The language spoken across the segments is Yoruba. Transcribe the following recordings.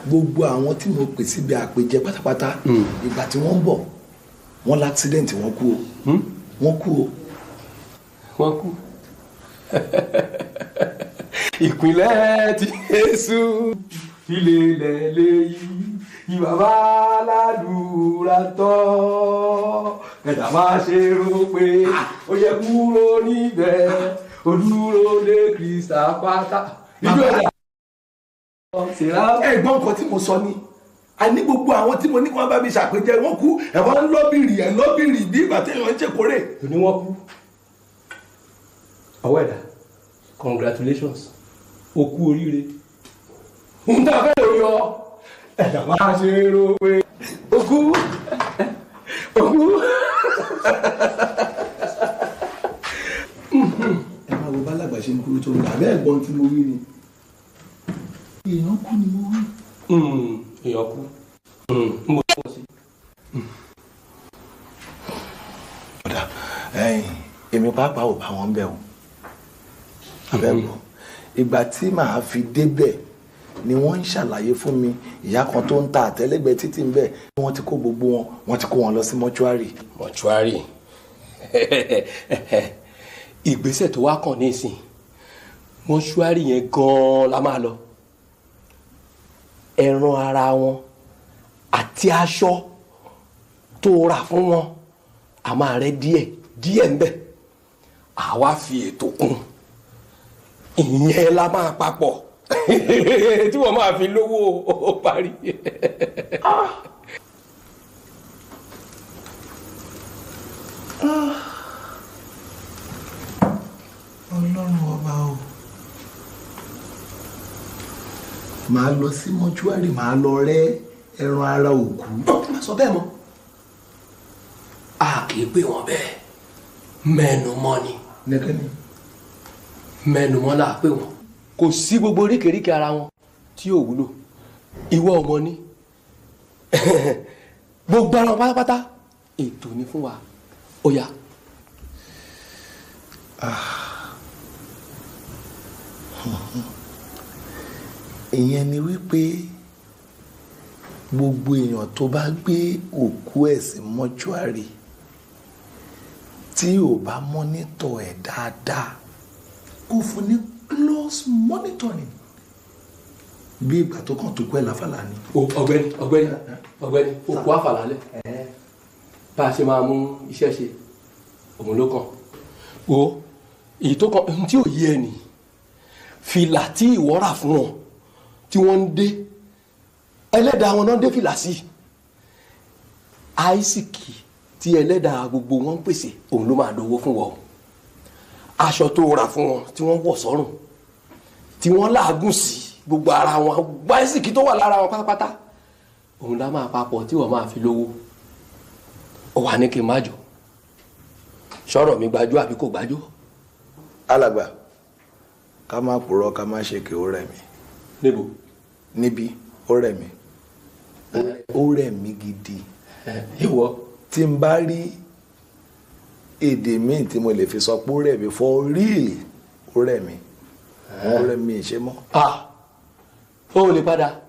gbogbo àwọn tí mo pè síbi àpèjẹ pátápátá ìgbà tí wọ́n ń bọ̀ wọ́n l'accident wọ́n kú o wọ́n kú o. wọ́n kú. ìpínlẹ̀ ti Jésù ilé ilẹ̀ léyìí ìbàbá aládùúrà tọ́ ẹ̀dá máa ṣe rò pé ó yẹ kúrò níbẹ̀ olúro lé Krista pátá. ẹ̀gbọ́n nǹkan tí mo sọ ni a ní gbogbo àwọn tí mo ní kí wọ́n bá mi ṣàpèjẹ wọ́n kú ẹ̀wọ̀n ń lọ́bìrì bí ìgbà téèyàn ń ṣèkórè. òní wọ́n kú. ọwọ́ ẹ̀dá congratulations o kú oríire. ń tà fẹ́ lórí ọ ẹ̀dá máa ṣe rò pé o kú. ẹ máa wo bálàgbà ṣe ń kúrò tó ń gbà bẹ́ẹ̀ gbọ́n tí mo rí ni. èèyàn kú ni mo rí. èèyàn kú. mo tọ́ sí. ọ̀dà èmi pàápàá ò bá wọn bẹ̀ o. abẹ́gbọ́ ìgbà tí màá fi débẹ̀ ni wọ́n ń ṣàlàyé fún mi ìyá kan tó ń ta àtẹ́lẹ́gbẹ̀ẹ́ títì ń bẹ̀ wọ́n ti kó gbogbo wọn wọ́n ti kó wọn lọ sí mọ́ṣúárì. mọ́ṣúárì ìgbésẹ̀ tó wá kàn nísìn mọ́ṣúárì yẹn gan-an la máa lọ ẹran ara wọn àti aṣọ tó rà fún wọn a máa rẹ díẹ̀ ń bẹ̀ àwa fi ètò kún ìyẹn la máa papọ̀ tí wọ́n máa fi lówó ó parí. ọlọ́run ọba o màá lọ sí mọ́ṣúárì màá lọ rẹ́ ẹran ara òkú. má sọ bẹ́ẹ̀ mọ́ a kì í pè wọ́n bẹ́ẹ̀ mẹ́nu mọ́ ni nẹ́kẹ́ni mẹ́nu mọ́ là pè wọ́n kò sí gbogbo oríkèéríkèé ara wọn tí ò wúlò ìwọ ọmọ ní gbogbo ara wọn pátápátá ètò ní fún wa ó yá. ìyẹn ni wípé gbogbo èèyàn tó bá gbé òkú ẹ̀ sí mọ́ṣúárì tí ò bá mọ́nítọ̀ ẹ̀ dáadáa kó fún ní close monitoring bí ìgbà tó kàn tó kú ẹ̀ láfàlà ni. ọ̀gbẹ́ni òkú àfàlà lẹ bá a ṣe máa mú iṣẹ́ ṣe òun ló kàn o èyí tó kàn tí ò yé ẹ nìyí fìlà tí ìwọ rà fún wọn tí wọ́n ń dé ẹlẹ́dàá wọn náà dé fìlà sí àìsíkì tí ẹlẹ́dàá gbogbo wọn ń pèsè òun ló máa dówó fún wọn aṣọ tó rà fún wọn tí wọ́n wọ̀ sọ́rùn tí wọ́n làágùn sí gbogbo ara wọn àìsíkì tó wà lára wọn pátápátá òun lá máa papọ̀ tí wọ́n máa fi lówó ó wà ní kí n má jọ sọ̀rọ̀ mi gbájú àbí kò gbájú. alàgbà ká má purọ́ ká má ṣe kí ó rẹ̀ mí. níbo. níbi ó rẹ̀ mí ó rẹ̀ mí gidi. ìwọ. tí n bá rí èdè míì tí mo lè fi sọ pé ó rẹ̀ mí for real ó rẹ̀ mí ó rẹ̀ mí ṣe mọ́. ó lè padà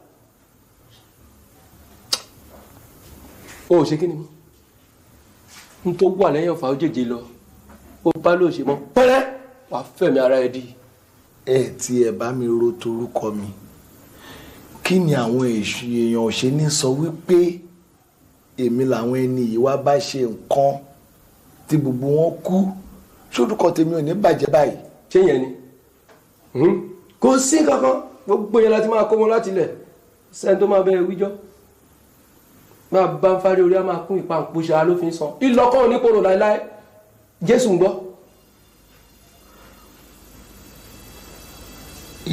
ó ṣe kí ni mo n tó wà lẹ́yìn ọ̀fà ó jèjì lọ ó bá lóò ṣe mọ́ pẹ́rẹ́ wàá fẹ̀mí ara ẹ di. ẹ tí ẹ bá mi ro torúkọ mi kí ni àwọn èèyàn ṣe ní sọ wípé èmi làwọn ẹni yìí wá bá ṣe nǹkan tí gbogbo wọn kú sórúkọ tèmi ò ní bàjẹ́ báyìí. ṣé yẹn ni kò sí kankan gbogbo yẹn láti máa kó wọn láti ilẹ̀ sẹ́ni tó máa bẹ wíjọ́ máa bá ń fárí orí á máa kún ìpàǹpùṣà ló fi ń san ìlọ́kàn oníkòrò láéláé Jésù ń gbọ́.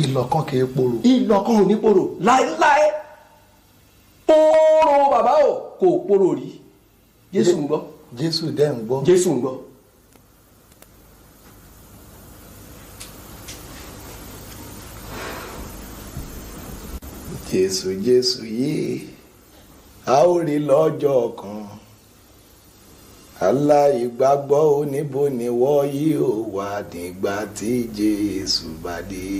ìlọ́kàn kì í porò. ìlọ́kàn ò ní porò láéláé porò bàbá o kò porò rí Jésù ń gbọ́. Jésù dẹ́ ń gbọ́. Jésù ń gbọ́. Jésù Jésù yìí a ó rí lọ́jọ́ kan aláìgbàgbọ́ oníbo ni wọ́n yìí ó wà nígbà tí Jésù bá dé.